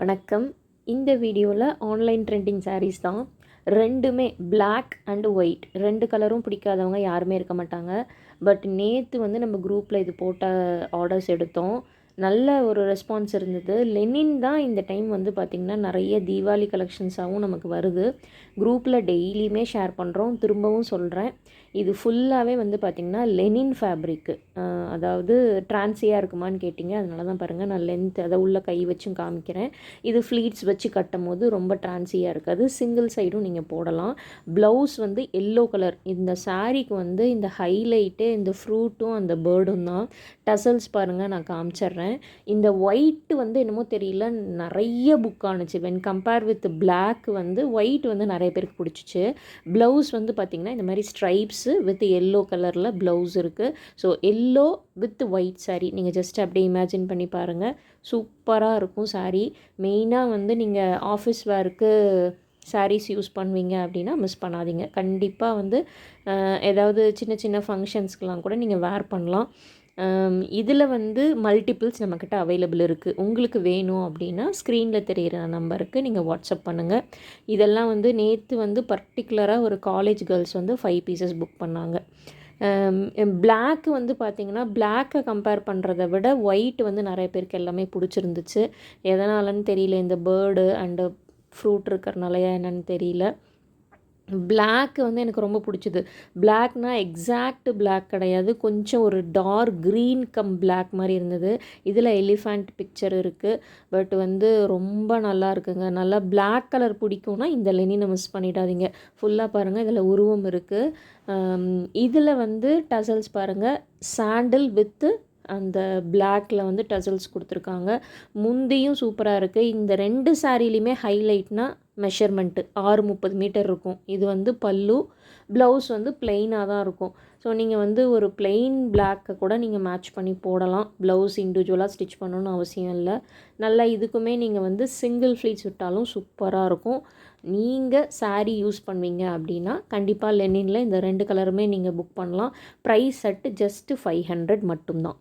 வணக்கம். இந்த வீடியோவில் ஆன்லைன் ட்ரெண்டிங் சாரீஸ் தான். ரெண்டுமே பிளாக் அண்ட் ஒயிட், ரெண்டு கலரும் பிடிக்காதவங்க யாருமே இருக்க மாட்டாங்க. பட் நேற்று வந்து நம்ம குரூப்பில் இது போட்ட ஆர்டர்ஸ் எடுத்தோம். நல்ல ஒரு ரெஸ்பான்ஸ் இருந்தது. லெனின் தான் இந்த டைம் வந்து பார்த்திங்கன்னா நிறைய தீபாவளி கலெக்ஷன்ஸாகவும் நமக்கு வருது. குரூப்பில் டெய்லியுமே ஷேர் பண்ணுறோம். திரும்பவும் சொல்கிறேன், இது ஃபுல்லாகவே வந்து பார்த்திங்கன்னா லெனின் ஃபேப்ரிக்கு. அதாவது ட்ரான்ஸியாக இருக்குமான்னு கேட்டிங்க, அதனால தான் பாருங்கள் நான் லென்த் அதை உள்ள கை வச்சும் காமிக்கிறேன். இது ஃப்ளீட்ஸ் வச்சு கட்டும் போது ரொம்ப ட்ரான்ஸியாக இருக்காது. சிங்கிள் சைடும் நீங்கள் போடலாம். ப்ளவுஸ் வந்து எல்லோ கலர். இந்த சாரீக்கு வந்து இந்த ஹைலைட்டு இந்த ஃப்ரூட்டும் அந்த பேர்டும் தான். டசல்ஸ் பாருங்கள், நான் காமிச்சிட்றேன். இந்த ஒயிட் வந்து என்னமோ தெரியல, நிறைய புக் ஆணுச்சு. வென் கம்பேர் வித் பிளாக் வந்து ஒயிட் வந்து நிறைய பேருக்கு பிடிச்சிச்சு. ப்ளவுஸ் வந்து பார்த்திங்கன்னா இந்த மாதிரி ஸ்ட்ரைப்ஸு வித் எல்லோ கலரில் ப்ளவுஸ் இருக்குது. So yellow with white sari நீங்கள் ஜஸ்ட் அப்படியே இமேஜின் பண்ணி பாருங்கள். சூப்பராக இருக்கும் சாரீ. மெயினாக வந்து நீங்கள் ஆஃபீஸ் வேருக்கு சாரீஸ் யூஸ் பண்ணுவீங்க அப்படின்னா மிஸ் பண்ணாதீங்க. கண்டிப்பாக வந்து ஏதாவது சின்ன சின்ன ஃபங்க்ஷன்ஸ்க்கெலாம் கூட நீங்கள் வேர் பண்ணலாம். இதில் வந்து மல்டிபிள்ஸ் நம்மக்கிட்ட அவைலபிள் இருக்குது. உங்களுக்கு வேணும் அப்படின்னா ஸ்க்ரீனில் தெரிகிற நம்பருக்கு நீங்கள் வாட்ஸ்அப் பண்ணுங்கள். இதெல்லாம் வந்து நேற்று வந்து பர்டிகுலராக ஒரு காலேஜ் கேர்ள்ஸ் வந்து 5 பீசஸ் புக் பண்ணாங்க. பிளாக் வந்து பார்த்திங்கன்னா பிளாக்கை கம்பேர் பண்ணுறத விட ஒயிட் வந்து நிறைய பேருக்கு எல்லாமே பிடிச்சிருந்துச்சு. எதனாலன்னு தெரியல, இந்த பேர்டு அண்டு ஃப்ரூட் இருக்கிறனாலையா என்னன்னு தெரியல. பிளாக் வந்து எனக்கு ரொம்ப பிடிச்சிது. பிளாக்னால் எக்ஸாக்ட் பிளாக் கிடையாது, கொஞ்சம் ஒரு டார்க் க்ரீன் கம் பிளாக் மாதிரி இருந்தது. இதில் எலிஃபண்ட் பிக்சர் இருக்குது. பட் வந்து ரொம்ப நல்லா இருக்குங்க. நல்லா பிளாக் கலர் பிடிக்கும்னா இந்த லெனினை மிஸ் பண்ணிடாதீங்க. ஃபுல்லாக பாருங்கள், இதில் உருவம் இருக்குது. இதில் வந்து டசல்ஸ் பாருங்கள், சாண்டில் வித்து அந்த பிளாக்கில் வந்து டசல்ஸ் கொடுத்துருக்காங்க. முந்தியும் சூப்பராக இருக்குது. இந்த ரெண்டு சாரீலையுமே ஹைலைட்னால் மெஷர்மெண்ட்டு 630 மீட்டர் இருக்கும். இது வந்து பல்லு. ப்ளவுஸ் வந்து பிளெயினாக தான் இருக்கும். ஸோ நீங்கள் வந்து ஒரு பிளெயின் பிளாக்கை கூட நீங்கள் மேட்ச் பண்ணி போடலாம். ப்ளவுஸ் இண்டிவிஜுவலாக ஸ்டிச் பண்ணணும்னு அவசியம் இல்லை. நல்லா இதுக்குமே நீங்கள் வந்து சிங்கிள் ஃப்ளீட்ஸ் விட்டாலும் சூப்பராக இருக்கும். நீங்கள் சாரீ யூஸ் பண்ணுவீங்க அப்படின்னா கண்டிப்பாக லெனினில் இந்த ரெண்டு கலருமே நீங்கள் புக் பண்ணலாம். ப்ரைஸ் செட்டு ஜஸ்ட்டு 500 மட்டும்தான்.